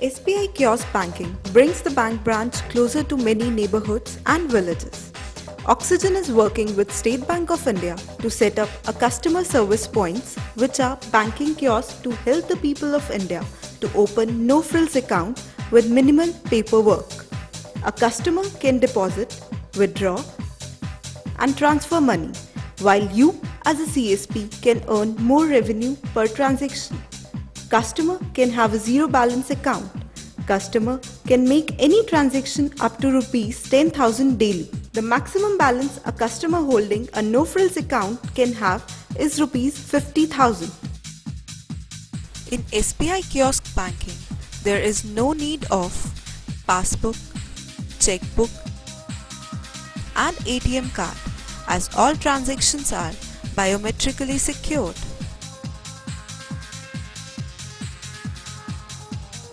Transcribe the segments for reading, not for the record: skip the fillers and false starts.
SBI Kiosk Banking brings the bank branch closer to many neighborhoods and villages. Oxygen is working with State Bank of India to set up a customer service points, which are banking kiosks to help the people of India to open no-frills account with minimal paperwork. A customer can deposit, withdraw and transfer money, while you as a CSP can earn more revenue per transaction. Customer can have a zero balance account. Customer can make any transaction up to Rs 10,000 daily. The maximum balance a customer holding a no-frills account can have is Rs 50,000. In SBI Kiosk Banking, there is no need of passbook, checkbook and ATM card, as all transactions are biometrically secured.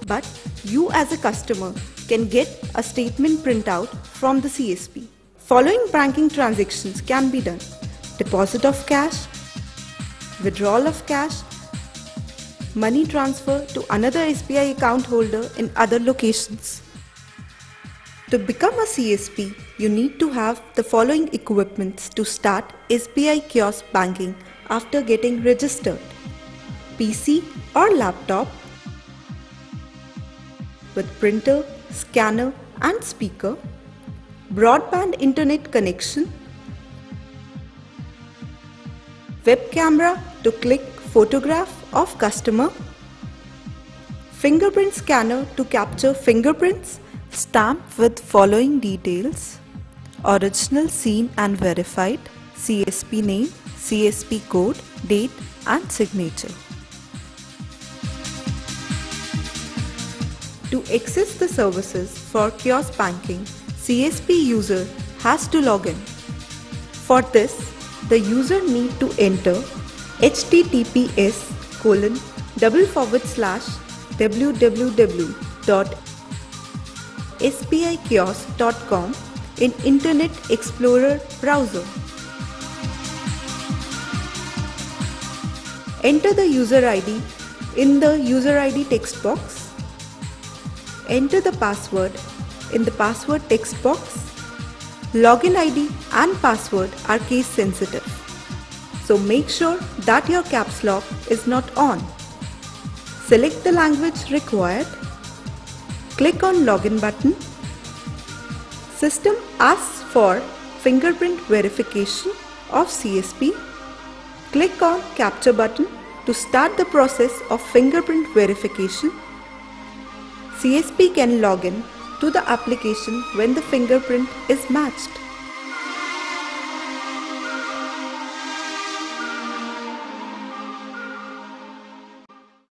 But you as a customer can get a statement printout from the CSP. Following banking transactions can be done: deposit of cash, withdrawal of cash, money transfer to another SBI account holder in other locations. To become a CSP, you need to have the following equipments to start SBI Kiosk Banking after getting registered: PC or laptop with printer, scanner and speaker, broadband internet connection, web camera to click photograph of customer, fingerprint scanner to capture fingerprints, stamp with following details: original seen and verified, CSP name, CSP code, date and signature. To access the services for kiosk banking, CSP user has to log in. For this, the user need to enter https://www.sbikiosk.com in Internet Explorer browser. Enter the user ID in the user ID text box. Enter the password in the password text box. Login ID and password are case sensitive, so make sure that your caps lock is not on. Select the language required. Click on Login button. System asks for fingerprint verification of CSP. Click on Capture button to start the process of fingerprint verification. CSP can log in to the application when the fingerprint is matched.